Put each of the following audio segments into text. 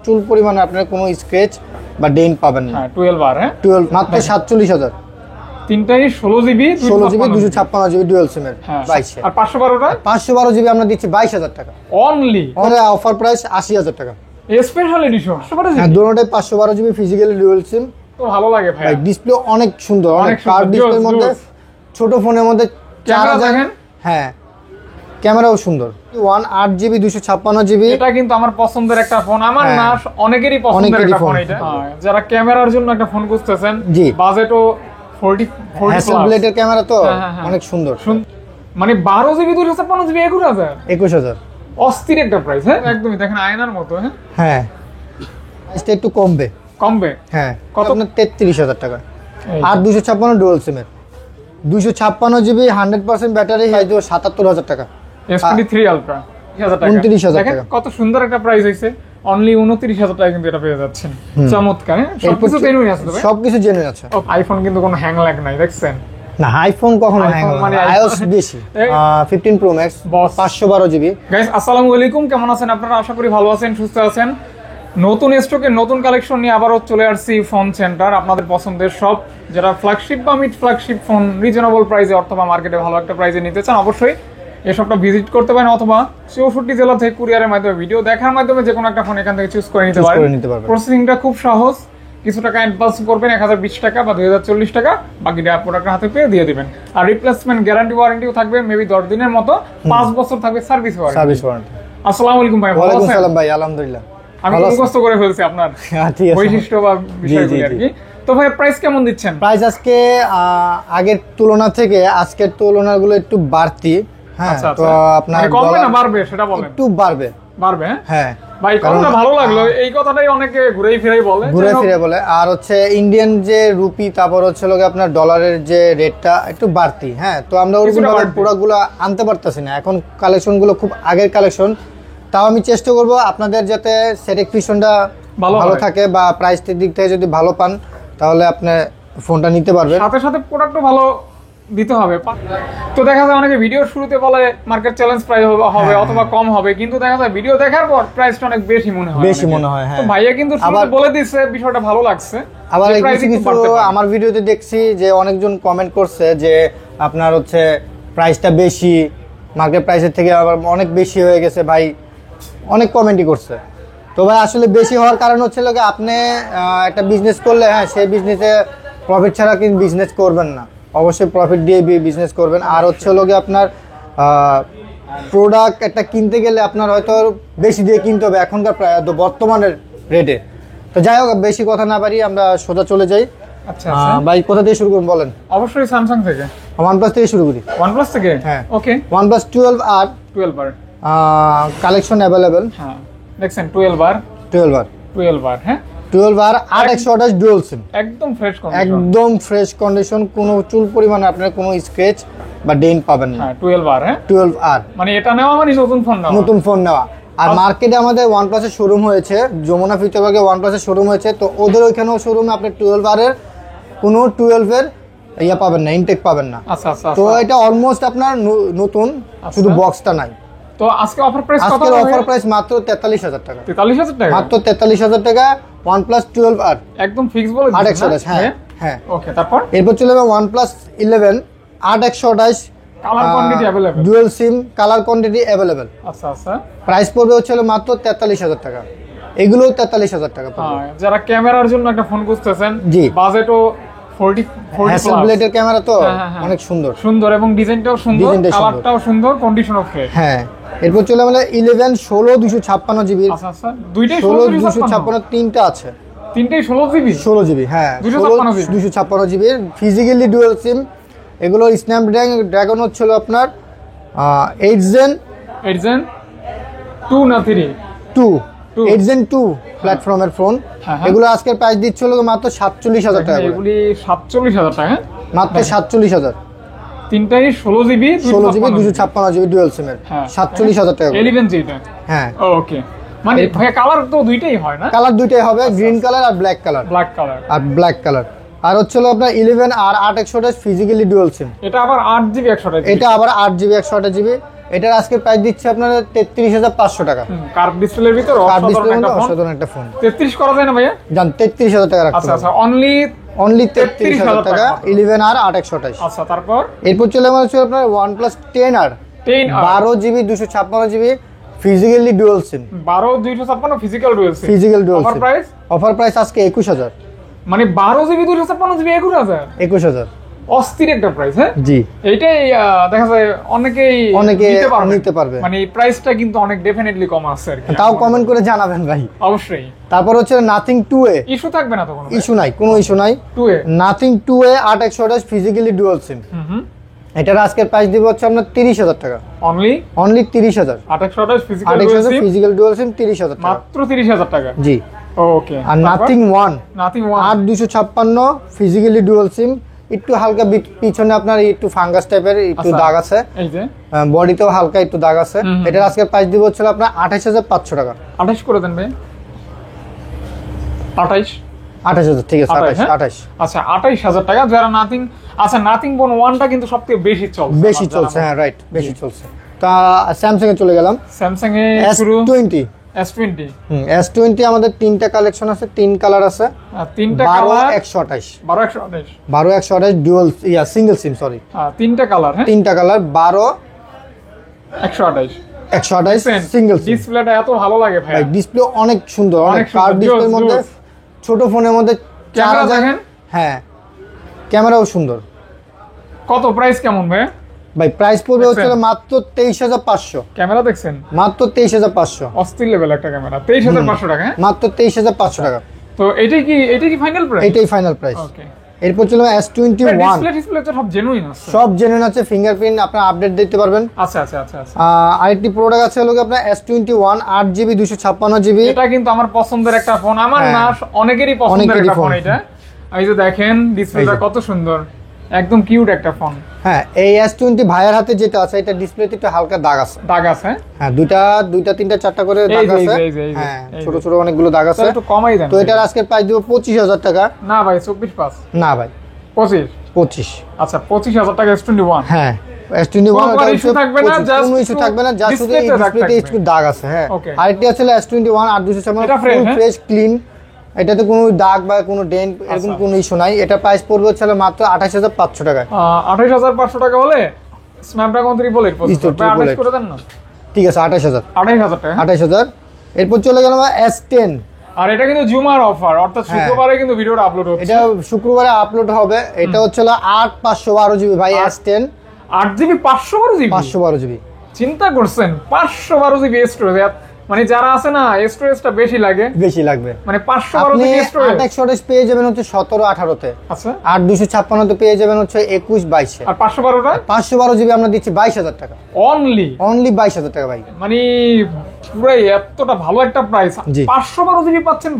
চুল পরিমাণে আপনার কোনো স্ক্র্যাচ বা ডেন্ট পাবেন না। 12 আর 12 মাত্র 47,000। তিনটাই 16 জিবি 256 জিবি ডুয়াল সিমের 22 আর 512টা 512 জিবি আমরা দিচ্ছি 22,000 টাকা অনলি। আমাদের অফার প্রাইস 80,000 টাকা স্পেশাল এডিশন। হ্যাঁ দুটোটাই 512 জিবি ফিজিক্যালি ডুয়াল সিম। তো ভালো লাগে ভাই। ডিসপ্লে অনেক সুন্দর, অনেক কার্ভ ডিসপ্লের মধ্যে, ছোট ফোনের মধ্যে 4000। হ্যাঁ ক্যামেরাও সুন্দর। 1 জিবি 256 জিবি। এটা কিন্তু আমার পছন্দের একটা ফোন, আমার না অনেকেরই পছন্দের একটা ফোন এটা। যারা ক্যামেরার জন্য একটা ফোন খুঁজতেছেন, বাজেটও 40 হ্যাসেলব্লেডের ক্যামেরা তো অনেক সুন্দর। মানে 12 জিবি 256 জিবি 21,000 অস্থির একটা প্রাইস। হ্যাঁ একদমই দেখেন আয়নার মতো। হ্যাঁ প্রাইসটা একটু কমবে। হ্যাঁ কত? আপনার 33,000 টাকা। আর 256 ডুয়াল সিমের 256 জিবি 100% ব্যাটারি, হয়তো 77,000 টাকা। S23 আলট্রা 29,000 টাকা। কত সুন্দর একটা প্রাইস হইছে, অনলি 29,000 টাকা কিন্তু এটা পেয়ে যাচ্ছেন। চমৎকার। সবকিছু জেনুইন আছে ভাই, সবকিছু জেনুইন আছে। আইফোন কিন্তু কোনো হ্যাং ল্যাগ নাই দেখছেন না, আইফোন কখনো হ্যাং হয় না। iOS বেশি 15 Pro Max 512 জিবি। গাইস আসসালামু আলাইকুম, কেমন আছেন আপনারা? আশা করি ভালো আছেন, সুস্থ আছেন। নতুন স্টকে নতুন কালেকশন নিয়ে আবারও চলে আসছি ফোন সেন্টার, আপনাদের পছন্দের সব। যারা ফ্ল্যাগশিপ বা মিড ফ্ল্যাগশিপ ফোন রিজনেবল প্রাইসে অথবা মার্কেটে ভালো একটা প্রাইসে নিতে চান, অবশ্যই এসবটা ভিজিট করতে পারেন, অথবা 64 জেলা থেকে কুরিয়ারের মাধ্যমে ভিডিও দেখার মাধ্যমে যে কোনো একটা ফোন এখান থেকে চুজ করে নিতে পারেন। প্রসেসিংটা খুব সহজ, কিছু টাকা অ্যাডভান্স করবেন 1020 টাকা বা 2040 টাকা, বাকিটা প্রোডাক্টের হাতে পেয়ে দিয়ে দিবেন। আর রিপ্লেসমেন্ট গ্যারান্টি ওয়ারেন্টিও থাকবে, মেবি 10 দিনের মতো, 5 বছর থাকবে সার্ভিস ওয়ারেন্টি। আসসালামু আলাইকুম ভাই। ওয়া আলাইকুম আসসালাম ভাই, আলহামদুলিল্লাহ। আমি মুখস্থ করে ফেলছি আপনার বৈশিষ্ট্য বা বিষয়গুলো আর কি। তো ভাই প্রাইস কেমন দিচ্ছেন? প্রাইস আজকে আগের তুলনা থেকে আজকের তুলনাগুলো একটু বাড়তি। হ্যাঁ তো আপনার কমবে না বাড়বে সেটা বলেন? একটু বাড়বে। হ্যাঁ ভাই কমটা ভালো লাগলো, এই কথাটাই অনেকে ঘুরে ফিরে বলে। আর হচ্ছে ইন্ডিয়ান যে রুপি, তারপর হচ্ছে লোকে আপনার ডলারের যে রেটটা একটু বাড়তি। হ্যাঁ তো আমরা ওরকম ভাবে প্রোডাক্টগুলো আনতে পারতেছি না এখন, কালেকশনগুলো খুব আগের কালেকশন। তাও আমি চেষ্টা করব আপনাদের যাতে স্যাটিসফ্যাকশনটা ভালো থাকে বা প্রাইসের দিক থেকে যদি ভালো পান তাহলে আপনি ফোনটা নিতে পারবেন। সাথে সাথে প্রোডাক্টও ভালো দিতে হবে। তো দেখা যায় অনেকে ভিডিওর শুরুতে বলে মার্কেট চ্যালেঞ্জ প্রাইস হবে অথবা কম হবে, কিন্তু দেখা যায় ভিডিও দেখার পর প্রাইসটা অনেক বেশি মনে হয়। হ্যাঁ তো ভাইয়া কিন্তু শুরুতে বলে দিয়েছে, বিষয়টা ভালো লাগছে। আবার কিছু আমার ভিডিওতে দেখছি যে অনেকজন কমেন্ট করছে যে আপনার হচ্ছে প্রাইসটা বেশি, মার্কেট প্রাইসের থেকে আবার অনেক বেশি হয়ে গেছে ভাই, অনেক কমেন্টই করছে। তো ভাই আসলে বেশি হওয়ার কারণ হচ্ছে লোকে আপনি একটা বিজনেস করলে, হ্যাঁ সেই বিজনেসে প্রফিট ছাড়া কিন্তু বিজনেস করবেন না, অবশ্যই প্রফিট দিয়ে বিজনেস করবেন। আর হচ্ছে লোকে আপনার প্রোডাক্ট একটা কিনতে গেলে আপনার হয়তো বেশি দিয়ে কিনতে হবে এখনকার বর্তমানের রেটে। তো যাই হোক বেশি কথা না পারি, আমরা সোজা চলে যাই। আচ্ছা ভাই কোথা থেকে শুরু করুন বলেন? অবশ্যই স্যামসাং থেকে, OnePlus থেকে শুরু করি। OnePlus থেকে? হ্যাঁ ওকে। OnePlus 12R collection available. হ্যাঁ দেখছেন 12R। হ্যাঁ 12R 8/128 ডুয়াল সিম, একদম ফ্রেশ কন্ডিশন, কোনো চুল পরিমাণে আপনার কোনো স্ক্র্যাচ বা ডেন্ট পাবেন না। 12R 12R মানে এটা নেওয়া মানে নতুন ফোন নেওয়া। আর মার্কেটে আমাদের OnePlus এর শোরুম হয়েছে, যমুনা ফিউচারপার্কে OnePlus এর শোরুম হয়েছে, তো ওদের ওইখানেও শোরুমে আপনি 12R এর কোনো 12 এর পাবেন না, ইনটেক পাবেন না। আচ্ছা তো এটা অলমোস্ট আপনার নতুন, শুধু বক্সটা নাই। তো আজকে অফার প্রাইস কত? আজকের অফার প্রাইস মাত্র 43,000 টাকা। 43,000 টাকা? মাত্র 43,000 টাকা OnePlus 12R একদম ফিক্স বলে দিচ্ছেন। 8/128। হ্যাঁ ওকে। তারপর এরপর চলে যাবে OnePlus 11 8/128 colour quantity available, dual SIM, colour quantity available. আচ্ছা প্রাইস পড়বে হচ্ছে মাত্র 43,000 টাকা। এগুলো 43,000 টাকা পড়বে। যারা ক্যামেরার জন্য একটা ফোন খুঁজতেছেন, বাজেটও 40 হ্যাসেলব্লেডের ক্যামেরা তো অনেক সুন্দর এবং ডিজাইনটাও সুন্দর, কালারটাও সুন্দর, কন্ডিশনও ফ্রেশ। হ্যাঁ এরপর চলে আমরা 11 16 256 জিবি। আচ্ছা দুইটাই 16 256, তিনটা আছে, তিনটাই 16 জিবি। হ্যাঁ 256 জিবি ফিজিক্যালি ডুয়াল সিম। এগুলো স্ন্যাপড্রাগন হচ্ছিল আপনার 8 Gen 2 না 3 8 Gen 2 প্ল্যাটফর্মের ফোন। এগুলো আজকের প্রাইস দিচ্ছিল মাত্র 47,000 টাকা। এগুলি 47,000 টাকা, মাত্র 47,000। তিনটাই 16 জিবি 256 জিবি ডুয়াল সিমের 47,000 টাকা। 11 জিবি। হ্যাঁ ওকে। মানে ভাই কালার তো দুইটাই হয় না? কালার দুইটাই হবে, গ্রিন কালার আর ব্ল্যাক কালার। আর হচ্ছে আপনার 11R 8/128 ফিজিক্যালি ডুয়াল সিম। এটা আবার 8 জিবি 128। এটা আবার 8 জিবি 128 জিবি। এটার আজকে প্রাইস দিচ্ছে আপনার 33,500 টাকা। কার্ভ ডিসপ্লের ভিতর কার্ভ অসাধারণ ডিসপ্লে একটা ফোন। অসাধারণ একটা ফোন। 33 করা যায় না ভাইয়া? জান 33,000 টাকা রাখতে আচ্ছা আচ্ছা, পারবেন। অনলি অনলি 33,000 টাকা 11R 828। আচ্ছা, তারপর এরপর চলে আমার হচ্ছে আপনার OnePlus 10R 10R 12GB 256GB physically dual SIM. 12 256 physical dual SIM. Physical dual offer SIM. Price? Offer price আজকে 21,000। মানে 12 জিবি 256 জিবি 21,000। 21,000 অস্থির একটা প্রাইস। হ্যাঁ জি। এইটাই দেখা যায় অনেকে নিতে পারবে। মানে এই প্রাইসটা কিন্তু অনেক ডেফিনেটলি কম আছে আর কি। তাও কমেন্ট করে জানাবেন ভাই অবশ্যই। তারপর হচ্ছে নাথিং 2A। ইস্যু থাকবে না তো কোনো? ইস্যু নাই, কোনো ইস্যু নাই। 2A nothing 2A 828 physically dual সিম। এটার আজকের প্রাইস দিব হচ্ছে আপনার 30,000 টাকা। অনলি 30,000। 28 ফিজিক্যাল 28,000 ফিজিক্যাল ডুয়াল সিম 30,000 টাকা। মাত্র 30,000 টাকা। জি। ওকে। আর নাথিং 1 8,256 ফিজিক্যালি ডুয়াল সিম। একটু হালকা পিছনে আপনার একটু ফাঙ্গাস টাইপের একটু দাগ আছে, এই যে বডিতেও হালকা একটু দাগ আছে। এটার আজকের প্রাইস দিব হচ্ছে আপনার 28,500 টাকা। 28 করে দেন ভাই। 28,000 ঠিক আছে। 28। আচ্ছা 28,000 টাকা। যারা নাথিং, আচ্ছা নাথিং বোন 1টা কিন্তু সবথেকে বেশি চলছে। হ্যাঁ রাইট, বেশি চলছে। তা স্যামসাং এ চলে গেলাম। স্যামসাং এ শুরু S20। S20 আমাদের তিনটা কালেকশন আছে, তিন কালার আছে। তিনটা কালার 128 12128 ডুয়াল সিঙ্গেল সিম, সরি। তিনটা কালার। হ্যাঁ তিনটা কালার 12128 সিঙ্গেল সিম। ডিসপ্লেটা এত ভালো লাগে ভাই। ডিসপ্লে অনেক সুন্দর, অনেক কার্ভ ডিসপ্লের মধ্যে, ছোট ফোনের মধ্যে। ক্যামেরা দেখেন। হ্যাঁ ক্যামেরাও সুন্দর। কত প্রাইস কেমন ভাই? ভাই প্রাইস পড়বে হচ্ছে মাত্র 23,500। ক্যামেরা দেখছেন? মাত্র 23,500। অস্থির লেভেল একটা ক্যামেরা। 23,500 টাকা। মাত্র 23,500 টাকা। তো এটাই কি ফাইনাল প্রাইস? এটাই ফাইনাল প্রাইস। ওকে। এরপর চলে S21। ডিসপ্লে তো সব জেনুইন আছে। সব জেনুইন আছে, ফিঙ্গারপ্রিন্ট আপনারা আপডেট দিতে পারবেন। আচ্ছা। আরেকটি প্রোডাক্ট আছে হলো আপনার S21 8GB 256GB। এটা কিন্তু আমার পছন্দের একটা ফোন, আমার না অনেকেরই পছন্দের একটা ফোন এটা। এই যে দেখেন ডিসপ্লেটা কত সুন্দর, একদম কিউট একটা ফোন। হ্যাঁ এই S20 ভাইয়ের হাতে যেটা আছে এটা ডিসপ্লেতে একটু হালকা দাগ আছে। হ্যাঁ দুইটা তিনটা চারটা করে দাগ আছে। হ্যাঁ ছোট ছোট অনেকগুলো দাগ আছে। একটু কমাই দেন। তো এটার আজকের প্রাইস দিব 25,000 টাকা। না ভাই 24,500। না ভাই 25। আচ্ছা 25,000 টাকা S21। হ্যাঁ S21 কোনো ইস্যু থাকবে না, কোনো ইস্যু থাকবে না, জাস্ট শুধু এই ডিসপ্লেতে একটু দাগ আছে। হ্যাঁ আরেকটি আছে S21 8/256 ফুল ফ্রেশ ক্লিন। এটাতে কোনো দাগ বা কোনো ডেন্ট এরকম কোনো ইস্যু নাই। এটা প্রাইস পড়বে হচ্ছে মাত্র 28,500 টাকা। 28,500 টাকা হলে স্ন্যাপড্রাগন 8 প্রসেসর করে দেন না? ঠিক আছে 28,000 টাকা। 28,000। এরপর চলে গেল S10। আর এটা কিন্তু জুমার অফার, অর্থাৎ শুক্রবারে কিন্তু ভিডিওটা আপলোড হচ্ছে। এটা শুক্রবারে আপলোড হবে। এটা হচ্ছে 8/512GB ভাই S10। 8GB 512GB 512GB। চিন্তা করছেন 512GB স্টোরেজ। মানে যারা আছে না স্টোরেজটা বেশি লাগবে, মানে 512GB স্টোরেজ। 828 পেয়ে যাবেন হচ্ছে 17-18 তে। আচ্ছা 8/256 তে পেয়ে যাবেন হচ্ছে 21-22 এ। আর 512GB আমরা দিচ্ছি 22,000 টাকা। অনলি 22,000 টাকা ভাই। মানে পুরো এতটা ভালো একটা প্রাইস। 512GB পাচ্ছেন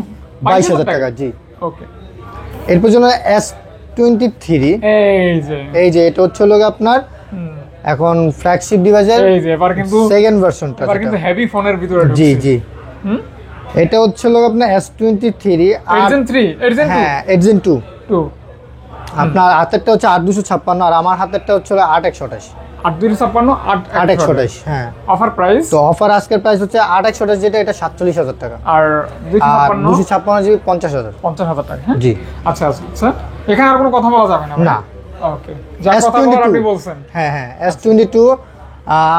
22,000 টাকা। জি ওকে। এরপর জন্য S23। এই যে এটা হচ্ছে আপনার এখন ফ্ল্যাগশিপ ডিভাইসের এই যে এবার কিন্তু সেকেন্ড ভার্সনটা। এবার কিন্তু হেভি ফোনের ভিতরে ঢুকছে। জি এটা হচ্ছে আপনার S23 হ্যাঁ Edzen 2। আপনার হাতেরটা হচ্ছে 8/256 আর আমার হাতেরটা হচ্ছে 8/128। 8/256 হ্যাঁ। Offer price? তো অফার আজকের প্রাইস হচ্ছে 8/128 যেটা, এটা 47,000 টাকা। আর 256GB 50,000 টাকা। জি আচ্ছা এখানে আর কোনো কথা বলা যাবে না? না। ওকে যা কথা বলার আপনি বলছেন। হ্যাঁ S22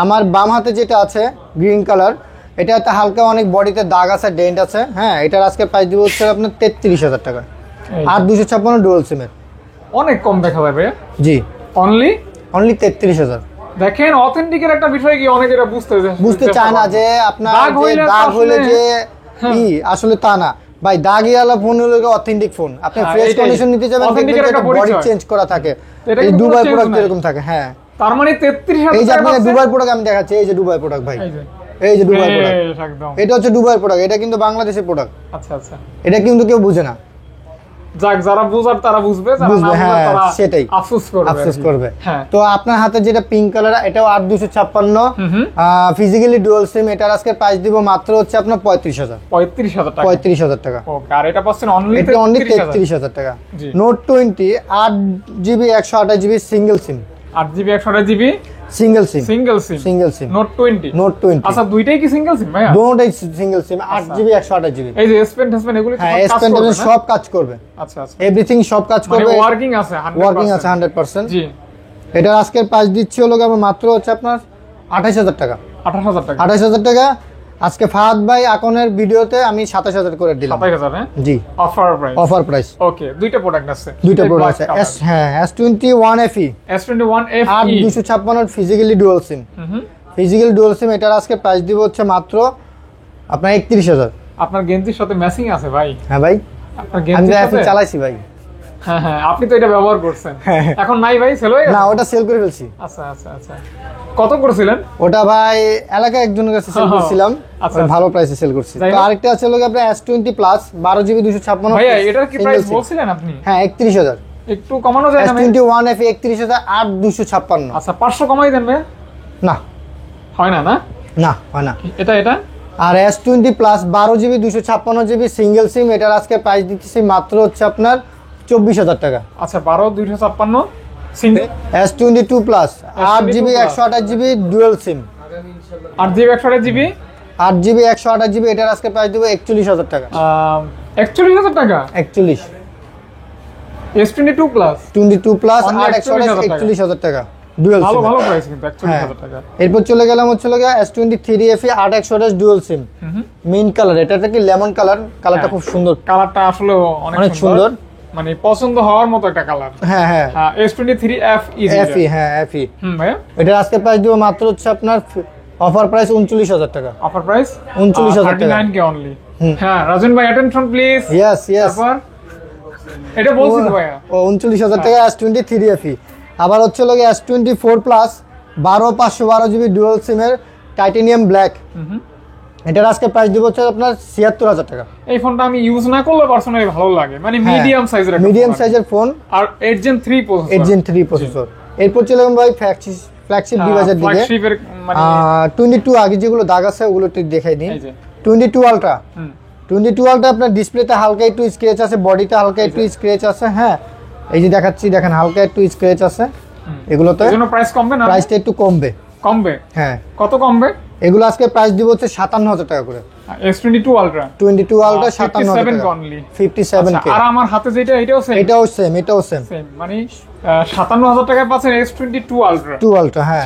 আমার বাম হাতে যেটা আছে গ্রিন কালার, এটাতে হালকা অনেক বডিতে দাগ আছে, ডেন্ট আছে। হ্যাঁ এটার আজকে প্রাইস দিব হচ্ছে আপনার 33,000 টাকা। 8/256 ডুয়াল সিমের। অনেক কম দেখা যাবে। জি অনলি 33,000। দেখেন অথেন্টিকের একটা বিষয় কি অনেকে এটা বুঝতে চায় না যে আপনার দাগ হইলে যে আসলে তা না ভাই। দাগিয়ালা ফোন হলো অথেন্টিক ফোন। আপনি ফ্রেশ কন্ডিশন নিতে যাবেন, বডি চেঞ্জ করা থাকে, এই দুবাই প্রোডাক্ট এরকম থাকে। হ্যাঁ তার মানে 33,000। এই যে আপনাকে দুবাই প্রোডাক্ট আমি দেখাচ্ছি, এই যে দুবাই প্রোডাক্ট ভাই, এই যে দুবাই প্রোডাক্ট একদম। এটা হচ্ছে দুবাই প্রোডাক্ট, এটা কিন্তু বাংলাদেশের প্রোডাক্ট। আচ্ছা এটা কিন্তু কেউ বুঝে না। যাক যারা বুঝার তারা বুঝবে, যারা না বুঝার তারা সেটাই আফসোস করবে। তো আপনার হাতে যেটা পিঙ্ক কালার, এটাও 8/256 ফিজিক্যালি ডুয়াল সিম। এটার আজকে প্রাইস দিব মাত্র হচ্ছে আপনার 35,000 টাকা। ওকে। আর এটা পাচ্ছেন অনলি 33,000 টাকা। Note 20 8GB 128GB সিঙ্গেল সিম। 8GB 128GB সিঙ্গেল সিম সিঙ্গেল সিম নোট 20। আচ্ছা দুইটাই কি সিঙ্গেল সিম ভাইয়া? দুটোই সিঙ্গেল সিম, 8GB 128GB। এই যে S Pen এগুলি হ্যাঁ, S Pen সব কাজ করবে। আচ্ছা আচ্ছা, এভরিথিং সব কাজ করবে, মানে ওয়ার্কিং আছে 100%। জি। এটার আজকের প্রাইস দিচ্ছি হলো মাত্র হচ্ছে আপনার 28000 টাকা। 28000 টাকা। আজকে ফাহাদ ভাই আকনের ভিডিওতে আমি 27000 করে দিলাম। 27000? হ্যাঁ জি, অফার প্রাইস। ওকে, দুইটা প্রোডাক্ট আছে। হ্যাঁ, S21 FE 8256 physically dual SIM. Physical dual সিম, এটার আজকে প্রাইস দিব হচ্ছে মাত্র আপনার 31000। আপনার গেঞ্জির সাথে ম্যাচিং আছে ভাই। হ্যাঁ ভাই, আপনার গেঞ্জির সাথে আমি চালাইছি ভাই। হ্যাঁ হ্যাঁ, আপনি তো এটা ব্যবহার করছেন। এখন নাই ভাই, সেল হয়ে গেছে? না, ওটা সেল করে ফেলছি। আচ্ছা আচ্ছা আচ্ছা, কত করেছিলেন ওটা? ভাই এলাকায় একজনের কাছে সেল করছিলাম, ভালো প্রাইসে সেল করছি। তো আরেকটা আছে লোক আপনার S20 প্লাস 12GB 256। ভাইয়া এটার কি প্রাইস বলছিলেন আপনি? হ্যাঁ, 31000। একটু কমানো যায় না? S21 FE 31000 8256। আচ্ছা 500 কমাই দেন ভাই। না হয় না? না হয় না। এটা আর S20 plus 12GB 256GB single সিম, এটার আজকে প্রাইস দিচ্ছি মাত্র হচ্ছে আপনার 24000 টাকা। আচ্ছা 12 256 single. S22 plus 8GB 128GB dual SIM. 8GB 128GB 8GB 128GB, এটার আজকে প্রাইস দেব 41000 টাকা। 41000 টাকা? 41। S22 প্লাস 22 প্লাস 41000 টাকা ডুয়াল সিম। ভালো প্রাইস কিন্তু 41000 টাকা। এরপর চলে গেলাম হচ্ছে S23 FE 8128 ডুয়াল সিম, মিন কালার। এটা কি লেমন কালারটা খুব সুন্দর। কালারটা আসলে অনেক সুন্দর, মানে পছন্দ হওয়ার মতো একটা কালার। হ্যাঁ হ্যাঁ, S23 FE। হ্যাঁ FE। ভাই এটার আজকে প্রাইস দিব মাত্র হচ্ছে আপনার অফার প্রাইস 39000 টাকা। অফার প্রাইস 39000 টাকা। 39 কে অনলি। হ্যাঁ রাজন ভাই, অ্যাটেনশন প্লিজ। ইয়েস তারপর এটা বলছি তো ভাইয়া। 39000 টাকা S23 FE। আবার হচ্ছে S24 প্লাস 12512GB ডুয়াল সিমের টাইটানিয়াম ব্ল্যাক। এটার আজকে প্রাইস দিব হচ্ছে আপনার 76000 টাকা। এই ফোনটা আমি ইউজ না করলে পার্সোনালি ভালো লাগে, মানে মিডিয়াম সাইজের ফোন, আর 8 Gen 3 প্রসেসর। 8 Gen 3 processor. এরপর চলে গেলাম ভাই ফ্ল্যাগশিপ ডিভাইসের দিকে। ফ্ল্যাগশিপের মানে 22 আগে যেগুলো দাগ আছে ওগুলো একটু দেখাই দিই। 22 আলট্রা। 22 আলট্রা আপনার ডিসপ্লেতে হালকা একটু স্ক্র্যাচ আছে, বডিতে হালকা একটু স্ক্র্যাচ আছে। হ্যাঁ, এই যে দেখাচ্ছি, দেখেন হালকা একটু স্ক্র্যাচ আছে এগুলোতে। এর জন্য প্রাইস কমবে না? প্রাইসটা একটু কমবে। হ্যাঁ, কত কমবে? এগুলো আজকে প্রাইস দিব হচ্ছে 57000 টাকা করে। S22 আলট্রা 57000 টাকা অনলি। 57K। আর আমার হাতে যেটা এটাও সেম। মানে 57000 টাকায় পাচ্ছেন S22 আলট্রা। 2 আলট্রা, হ্যাঁ।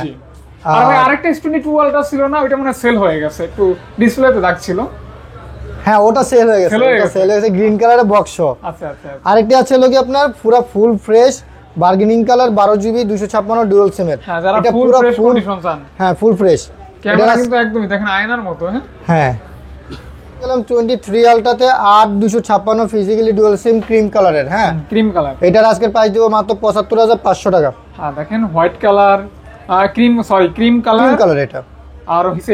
আর ভাই আরেকটা S22 আলট্রা ছিল না, ওটা মনে সেল হয়ে গেছে, একটু ডিসপ্লেতে দাগ ছিল। হ্যাঁ, ওটা সেল হয়ে গেছে, গ্রিন কালারের বক্স। আচ্ছা আচ্ছা। আরেকটা আছে লোকে আপনার পুরো full fresh bargaining colour 12GB 256 dual সিমের। হ্যাঁ, যারা ফুল ফ্রেশ কন্ডিশন চান। হ্যাঁ, ফুল ফ্রেশ। ক্যামেরা কিন্তু একদমই দেখেন আয়নার মতো। হ্যাঁ, গেলাম 23 আলট্রাতে 8256 ফিজিক্যালি ডুয়াল সিম ক্রিম কালারের। হ্যাঁ, ক্রিম কালার। এটার আজকের প্রাইস দেব মাত্র 75500 টাকা। হ্যাঁ দেখেন, হোয়াইট কালার, ক্রিম কালার এটা। আর হইছে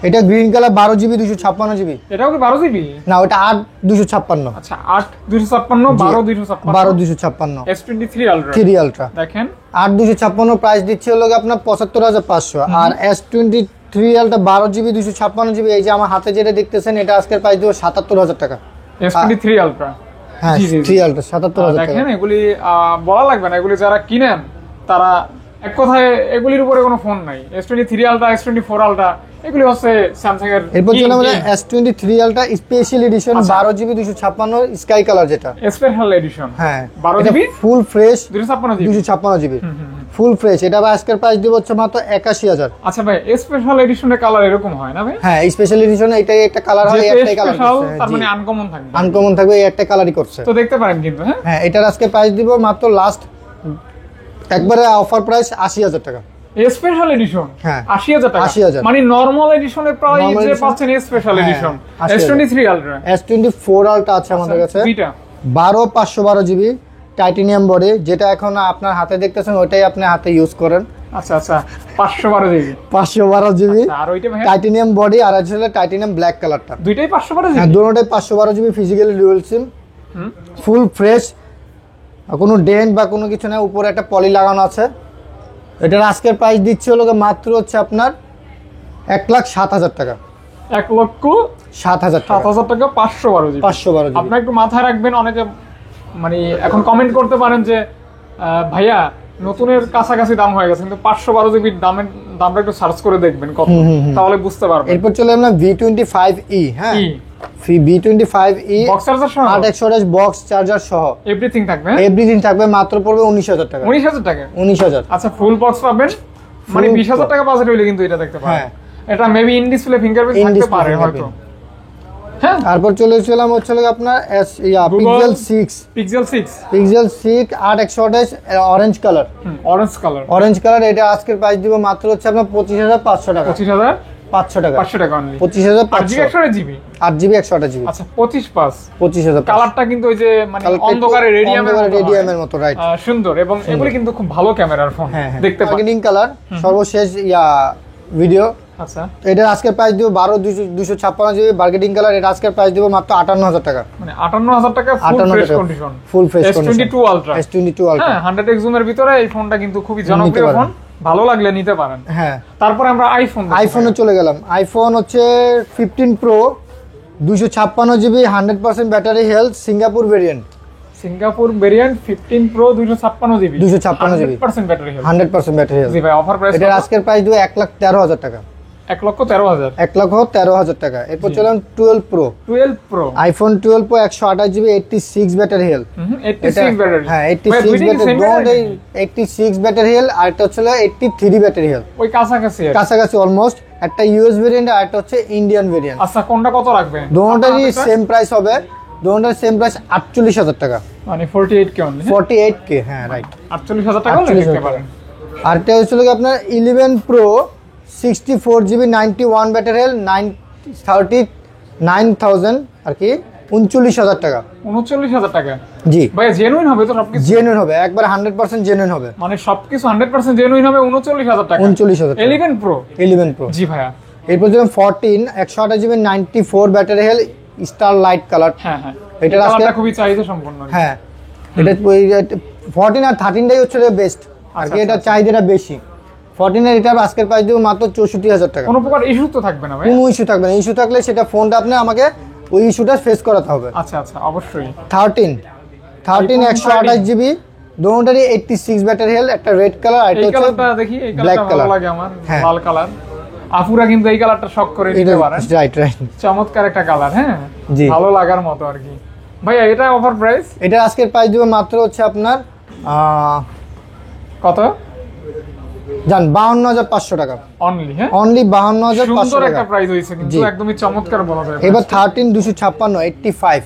এটা গ্রিন কালার 12GB 256GB। এটাও কি 12GB? না, ওটা 8256। আচ্ছা 8256 12256 S23 আলট্রা। 3 আলট্রা দেখেন 8256 প্রাইস দিচ্ছে হলো আপনার 75500। আর S23 আলট্রা 12GB 256GB, এই যে আমার হাতে যেটা দেখতেছেন, এটা আজকের প্রাইস দেব 77000 টাকা। S23 ultra. হ্যাঁ, 3 আলট্রা 77000 টাকা। দেখেন এগুলি বলা লাগবে না, এগুলি যারা কিনেন তারা এক কথায় এগুলির উপরে কোনো ফোন নাই। S23 আলট্রা, S24 আলট্রা এগুলি হচ্ছে স্যামসাং এর। এরপর চলে আমরা S23 ultra special edition 12GB 256 sky colour, যেটা স্পেশাল এডিশন। হ্যাঁ, 12GB full fresh 256GB full fresh. এটা আজকের প্রাইস দিব হচ্ছে মাত্র 81000। আচ্ছা ভাই, স্পেশাল এডিশনের কালার এরকম হয় না ভাই? হ্যাঁ, স্পেশাল এডিশনে এটাই একটা কালার হয়, একটাই কালার করছে। তার মানে আনকমন থাকবে, এই একটা কালারই করছে। তো দেখতে পারেন কিন্তু। হ্যাঁ, এটার আজকে প্রাইস দিব মাত্র লাস্ট একবারে অফার প্রাইস 80000 টাকা। Special edition. হ্যাঁ, 80000 টাকা। মানে নরমাল এডিশনের প্রাইস যে পাচ্ছেন special edition. S23 ultra, S24 ultra আছে আমাদের কাছে। দুইটা 512GB টাইটানিয়াম বডি, যেটা এখন আপনার হাতে দেখতেছেন, ওইটাই আপনি হাতে ইউজ করেন। আচ্ছা আচ্ছা, 512GB 512GB। আর ওইটা ভাই টাইটানিয়াম বডি, আর আসলে টাইটানিয়াম ব্ল্যাক কালারটা। দুইটাই 512GB? হ্যাঁ, দুটোটাই 512GB ফিজিক্যালি ডুয়াল সিম, ফুল ফ্রেশ, কোনো ডেন্ট বা কোনো কিছু না, উপরে একটা পলি লাগানো আছে। এটার আজকের প্রাইস দিচ্ছে হলো মাত্র হচ্ছে আপনার 1,07,000 টাকা। 1,07,000 টাকা 512GB। আপনারা একটু মাথায় রাখবেন, অনেকে মানে এখন কমেন্ট করতে পারেন যে ভাইয়া নতুনের কাছাকাছি দাম হয়ে গেছে, কিন্তু 512 জিবি দামটা একটু সার্চ করে দেখবেন কত, তাহলে বুঝতে পারবেন। এরপর চলে আমরা V25e, হ্যাঁ V25e বক্স চার্জার সহ 8128 বক্স চার্জার সহ এভরিথিং থাকবে, এভরিথিং থাকবে, মাত্র পড়বে 19000 টাকা। 19000 টাকা? 19000। আচ্ছা, ফুল বক্স পাবেন, মানে 20000 টাকা বাজেট হইলে কিন্তু এটা দেখতে পারেন। হ্যাঁ, এটা মেবি ইন ডিসপ্লে ফিঙ্গারপ্রিন্ট থাকতে পারে হয়তো। হ্যাঁ, তারপর চলে এসেছিলাম হচ্ছে আপনার Pixel 6, Pixel 6 8128 orange colour, orange colour. এটা আজকের প্রাইস দিব মাত্র হচ্ছে আপনার 25500 টাকা। 25500 টাকা, 500 টাকা অনলি। 25500 8GB 8GB 128GB। আচ্ছা, 25 25000। কালারটা কিন্তু ওই যে মানে অন্ধকারে রেডিয়ামের মতো, রাইট, সুন্দর, এবং এগুলি কিন্তু খুব ভালো ক্যামেরার ফোন দেখতে পাবেন। বার্গেনিং কালার সর্বশেষ ভিডিও। আচ্ছা, এটা আজকের প্রাইস দিব 12256GB বার্গেনিং কালার। এটা আজকের প্রাইস দিব মাত্র 58000 টাকা, মানে 58000 টাকা full fresh condition, full fresh condition. S22 Ultra, S22 Ultra, হ্যাঁ 100x জুমের ভিতরে এই ফোনটা কিন্তু খুবই জনপ্রিয় ফোন, ভালো লাগলে নিতে পারেন। হ্যাঁ, তারপরে আমরা আইফোনে চলে গেলাম। আইফোন হচ্ছে 15 Pro 256GB 100% battery health, Singapore variant. 15 Pro 256GB 100% battery health, 100% battery health. জি ভাই, অফার প্রাইস এটা আজকের প্রাইস দিব 1,13,000 টাকা। 1,13,000, 1,13,000 টাকা। এরপর চলুন 12 Pro, iPhone 12 Pro 128GB 86 battery health. 86 battery, হ্যাঁ 86 ব্যাটারি, 86 ব্যাটারি হেলথ। আর একটা হচ্ছে 83 ব্যাটারি হেলথ, ওই কাছাকাছি অলমোস্ট। একটা ইউএস ভেরিয়েন্ট আর একটা হচ্ছে ইন্ডিয়ান ভেরিয়েন্ট। আচ্ছা, কোনটা কত রাখবে? দুটোটারই সেম প্রাইস হবে, দুটোটার সেম প্রাইস 48,000 টাকা, মানে 48K অনলি। 48K, হ্যাঁ রাইট, 48,000 টাকা হলে নিতে পারেন। আর এটা হচ্ছে আপনার 11 Pro 64GB 91 ব্যাটারি হেলথ, 39,000 আর কি 39,000 টাকা। 39,000 টাকা, জি ভাই জেনুইন হবে তো সবকিছু? জেনুইন হবে, একবার 100% জেনুইন হবে, মানে সবকিছু 100% জেনুইন হবে। 39,000 টাকা, 39,000 টাকা। 11 Pro, জি ভাইয়া। এরপর যেমন 14 128GB 94 battery health, star light colour. হ্যাঁ হ্যাঁ, এটা কালারটা খুবই চাহিদা সম্পন্ন। হ্যাঁ, এটা 14 আর 13টাই হচ্ছে বেস্ট, আর কি এটা চাহিদাটা বেশি। 14 এর এটা আজকের প্রাইস দিব মাত্র 64,000 টাকা। কোনো প্রকার ইস্যু তো থাকবে না ভাই? কোনো ইস্যু থাকবে না, ইস্যু থাকলে সেটা ফোনটা আপনি আমাকে ওই ইস্যুটা ফেস করাতে হবে। আচ্ছা আচ্ছা, অবশ্যই। 13 128GB, দুটোটারই 86 ব্যাটারি হেলথ, একটা রেড কালার আর একটা হচ্ছে দেখি, এই কালারটা ভালো লাগে আমার, লাল কালার। আপুরা কিন্তু এই কালারটা শক করে নিতে পারেন, রাইট রাইট, চমৎকার একটা কালার, হ্যাঁ জি, ভালো লাগার মতো আর কি। ভাইয়া এটা অফার প্রাইস? এটা আজকের প্রাইস দিব মাত্র হচ্ছে আপনার কত জান 52,500 টাকা অনলি। হ্যাঁ, অনলি 52,500 সুন্দর টাকা একটা প্রাইস হইছে, কিন্তু একদমই চমৎকার বলা যায়। এবার 13 256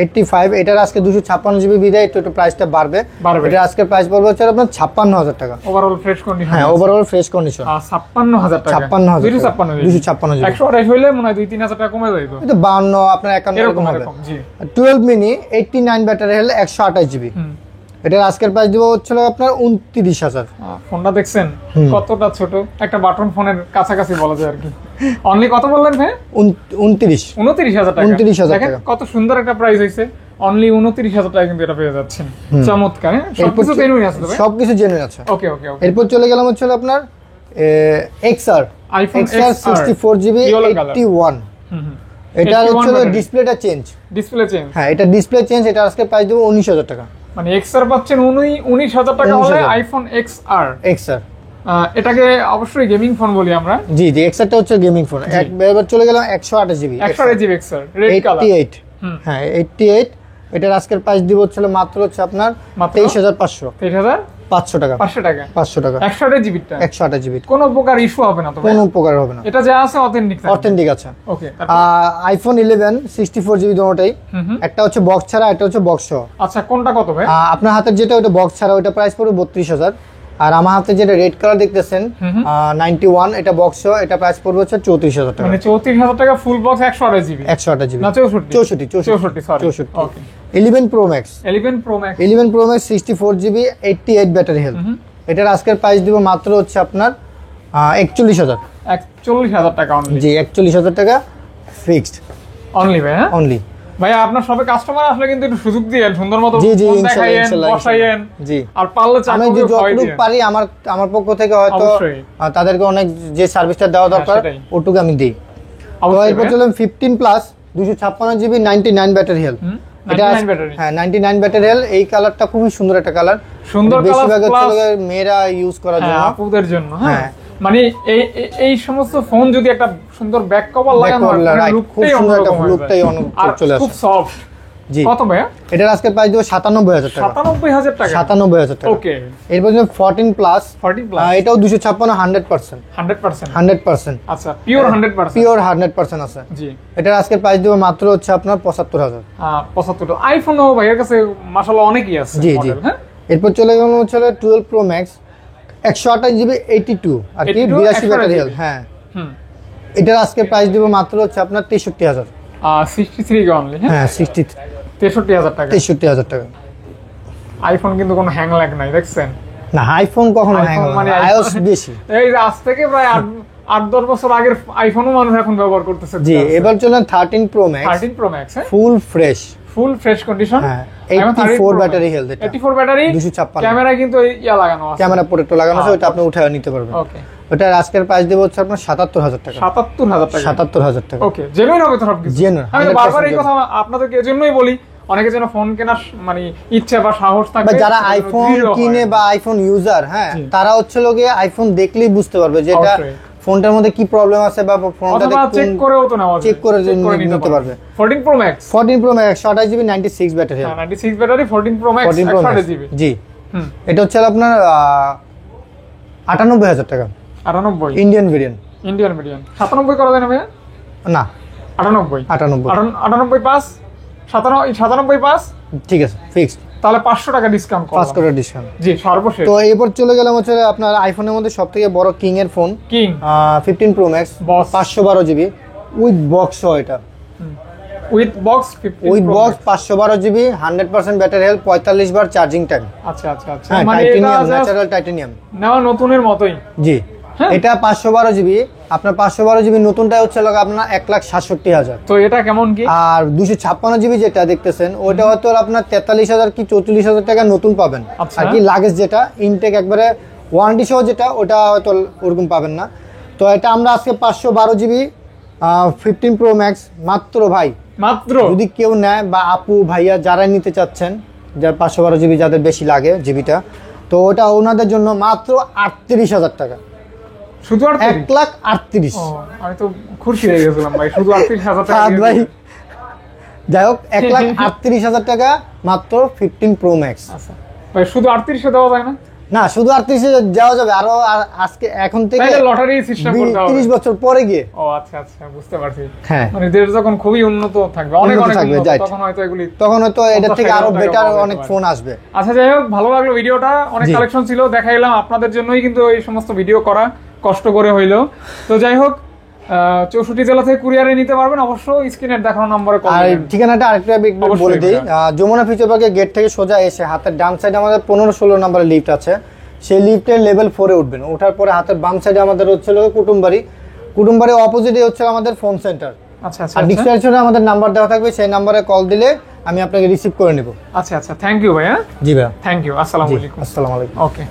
85 এটার আজকে 256GB বিদায়, একটু প্রাইসটা বাড়বে। এটা আজকে প্রাইস পড়বে হচ্ছে আপনার 56,000 টাকা, ওভারঅল ফ্রেশ কন্ডিশন। হ্যাঁ, ওভারঅল ফ্রেশ কন্ডিশন 56,000 টাকা, 256 128 হইলে মনে হয় 2-3,000 টাকা কমে যাইতো। এটা 52 আপনার 51 এরকম হবে। জি, 12 মিনি 89 ব্যাটারি হেলথ, 128GB। এটার আজকের প্রাইস দিব হচ্ছে আপনার 29,000। ফোনটা দেখছেন কতটা ছোট, একটা বাটন ফোনের কাছাকাছি বলা যায় আর কি। অনলি কত বললেন ভাই? 29,000 টাকা। 29,000 টাকা, কত সুন্দর একটা প্রাইস হইছে। অনলি 29,000 টাকা কিন্তু এটা পেয়ে যাচ্ছেন, চমৎকার। সবকিছু জেনুইন আছে, সবকিছু জেনুইন আছে। ওকে ওকে ওকে। এরপর চলে গেলাম হচ্ছে আপনার XR, আইফোন XR 64GB 81। এটা হচ্ছে ডিসপ্লেটা চেঞ্জ, হ্যাঁ এটা ডিসপ্লে চেঞ্জ। এটা আজকে প্রাইস দেব 19,000 টাকা, মানে XR পাচ্ছেন 19,000 টাকা হলে আইফোন XR। এটাকে অবশ্যই গেমিং ফোন বলি আমরা। জি জি, XR টা হচ্ছে গেমিং ফোন। এবার চলে গেলাম 128GB XR রেড কালার, 88। হ্যাঁ 88, এটার আজকের প্রাইস দিব হচ্ছে মাত্র হচ্ছে আপনার 23,500 টাকা, 500 টাকা। 128GB কোনো প্রকার ইস্যু হবে না তো? কোনো প্রকার হবে না, এটা যা আছে অথেন্টিক আছে। ওকে। আইফোন 11 64GB দুটোটাই, একটা হচ্ছে বক্স ছাড়া, একটা হচ্ছে বক্স সহ। আচ্ছা, কোনটা কত ভাই? আপনার হাতে যেটা ওটা বক্স ছাড়া, ওটা প্রাইস পড়বে 32,000। আর আমার হাতে যেটা রেড কালার দেখতেছেন 91, এটা বক্স সহ, এটা প্রাইস পড়বে হচ্ছে 34,000 টাকা। মানে 34,000 টাকা ফুল বক্স 128GB 128GB না 64 ওকে। 11 Pro Max 11 Pro Max 64GB 88 battery health. এটার আজকের প্রাইস দিব মাত্র হচ্ছে আপনার 41,000 টাকা অনলি। জি, 41,000 টাকা ফিক্সড অনলি ভাই। হ্যাঁ অনলি ভাই, আপনার সবে কাস্টমার আসলে কিন্তু একটু সুযোগ দিয়েন, সুন্দর মতো জি জি, দেখাইয়েন, বসাইয়েন। জি, আর পারলে আমি যতটুকু পারি আমার পক্ষ থেকে হয়তো তাদেরকে অনেক যে সার্ভিসটা দেওয়া দরকার ওটুকু আমি দিই। তো এরপর চলুন 15 প্লাস 256GB 99 ব্যাটারি হেলথ। এটা 99 ব্যাটারি। হ্যাঁ 99 ব্যাটারি হেল। এই কালারটা খুবই সুন্দর একটা কালার, সুন্দর কালার বেশিরভাগ প্লাস হচ্ছে মেয়েরা ইউজ করার জন্য, আপুদের জন্য। হ্যাঁ হ্যাঁ। মানে এই সমস্ত ফোন যদি একটা সুন্দর ব্যাক কভার লাগানো হয়, খুব সুন্দর একটা লুকটাই অনেক চলে আসে। খুব সফট। জি কত ভাইয়া? এটার আজকে প্রাইস দেবো 97,000 টাকা। 97,000 টাকা। 97,000 টাকা। ওকে। এরপর 14 প্লাস, 14 প্লাস, এটাও 256 100%। 100%। আচ্ছা, পিওর 100%। পিওর 100% আছে। জি। এটার আজকে প্রাইস দেবো মাত্র হচ্ছে আপনার 75,000। 75। আইফোনও ভাইয়ের কাছে মাশাআল্লাহ অনেকই আছে জি জি। মডেল। হ্যাঁ। এরপর চলে গেল হচ্ছে 12 প্রো ম্যাক্স 128 জিবি 82 আর কি 82 ব্যাটারি হেলথ। হ্যাঁ হুম। এটার আজকে প্রাইস দেবো মাত্র হচ্ছে আপনার 63,000। 63 অনলি। হ্যাঁ 63,000 টাকা। 63,000 টাকা। আইফোন কিন্তু কোনো হ্যাং ল্যাগ নাই, দেখছেন? না আইফোন কখনো হ্যাং হয় না, আইওএস বেশি। এই যে আজ থেকে প্রায় 8-10 বছর আগের আইফোনও মানুষ এখন ব্যবহার করতেছে। জি এবার চলেন 13 pro max. 13 pro max full fresh, full fresh condition. হ্যাঁ 84 ব্যাটারি হেলথ। এটা 84 ব্যাটারি, 256। ক্যামেরা কিন্তু ইয়া লাগানো আছে, ক্যামেরা প্রোটেক্টর লাগানো আছে, ওটা আপনি উঠায় নিতে পারবেন। ওকে। ওটার আজকের প্রাইস দেব হচ্ছে আপনার 77,000 টাকা। 77,000 টাকা। 77,000 টাকা। ওকে, জেনুইন হবে তো সবকিছু। Genuine, আমি 100% বারবার এই কথা আপনাদেরকে এজন্যই বলি, অনেকে যেন ফোন কেনার মানে ইচ্ছা বা সাহস বা থাকবে, যারা আইফোন কিনে বা আইফোন ইউজার, হ্যাঁ তারা হচ্ছে লোকে আইফোন দেখলেই বুঝতে পারবে যে এটা অবশ্যই। ফোনটার মধ্যে কি প্রবলেম আছে বা ফোনটা অথবা চেক করেও তো নেওয়া যায়, চেক করে নিতে নিতে পারবে। 14 pro max, 14 pro max 28 GB 96 battery. 96 battery, 14 pro max 128 GB. জি হুম। এটা হচ্ছে আপনার 98,000 টাকা 98 ইন্ডিয়ান ভেরিয়েন্ট। Indian medium. 97 করা যায় না ভাইয়া? না 98 98 98 পাস, 97 পাস। ঠিক আছে ফিক্সড, তাহলে 500 টাকা ডিসকাউন্ট করব। 5 করে ডিসকাউন্ট। জি সর্বশেষ। তো এরপর চলে গেলাম হচ্ছে আপনার আইফোনের মধ্যে সবথেকে বড় কিং এর ফোন, king 15 pro max Boss। 512 GB with box. এটা with box 15 with Pro box Max। 512 GB 100% battery health, 45 বার চার্জিং টাইম। আচ্ছা আচ্ছা আচ্ছা, হ্যাঁ মানে এটা টাইটানিয়াম, just ন্যাচারাল টাইটানিয়াম। নেওয়া নতুনের মতোই। জি হ্যাঁ। এটা 512 জিবি, আপনার 512 জিবি নতুনটা হচ্ছে লাগে আপনার 1,67,000। তো এটা কেমন কি? আর 256 জিবি যেটা দেখতেছেন ওটা হয়তো আপনার 43,000 কি 44,000 টাকা নতুন পাবেন। আচ্ছা। আর কি লাগেজ যেটা ইনটেক একবারে ওয়ারেন্টি সহ যেটা, ওটা হয়তো ওরকম পাবেন না। তো এটা আমরা আজকে 512 জিবি 15 প্রো ম্যাক্স মাত্র ভাই, মাত্র যদি কেউ নেয় বা আপু ভাইয়া যারা নিতে চাচ্ছেন, যার 512 জিবি যাদের বেশি লাগে জিবিটা, তো ওটা ওনাদের জন্য মাত্র 38,000 টাকা। শুধু 1,38,000। ও, আমি তো খুশি হয়ে গেছিলাম ভাই, শুধু 38,000 টাকা দিয়ে ভাই যাই হোক 1,38,000 টাকা মাত্র 15 প্রো ম্যাক্স। আচ্ছা ভাই, শুধু 38 দেওয়া যায় না? না শুধু 38,000 যাওয়া যাবে, আরো আজকে এখন থেকে তাহলে লটারি সিস্টেম করতে হবে 30 বছর পরে গিয়ে। ও আচ্ছা আচ্ছা, বুঝতে পারছি। হ্যাঁ মানে দেশ যখন খুবই উন্নত থাকবে, অনেক উন্নত অনেক থাকবে, উন্নত, right। তখন হয়তো এগুলি। তখন হয়তো এটার থেকে আরো 50,000 বেটার টাকা অনেক পাওয়া ফোন আসবে। আচ্ছা যাই হোক, ভালো লাগলো ভিডিওটা, অনেক জি। কালেকশন ছিল, দেখাইলাম আপনাদের জন্যই কিন্তু এই সমস্ত ভিডিও করা, কষ্ট করে হইলো। তো যাই হোক, 64 জেলা থেকে কুরিয়ারে নিতে পারবেন, অবশ্যই স্ক্রিনের দেখানো নম্বরে কল আর করবেন। ঠিকানাটা আরেকটা একটু অবশ্যই বলে দিই, ভাইয়া। যমুনা ফিউচার পার্কের গেট থেকে সোজা এসে হাতের ডান সাইডে আমাদের 15-16 নম্বরের লিফট আছে, সেই লিফটের লেভেল 4-এ উঠবেন। ওঠার পরে হাতের বাম সাইডে আমাদের হচ্ছে কুটুমবাড়ি, কুটুমবাড়ির অপোজিটে হচ্ছে আমাদের ফোন সেন্টার। আচ্ছা আচ্ছা আর ডিসক্রিপশনে আমাদের নাম্বার দেওয়া থাকবে, সেই নাম্বারে কল দিলে আমি আপনাকে রিসিভ করে নেব। আচ্ছা আচ্ছা, থ্যাংক ইউ ভাইয়া। জি ভাইয়া, থ্যাংক ইউ, আসসালামু জি আলাইকুম। আসসালামু আলাইকুম। ওকে।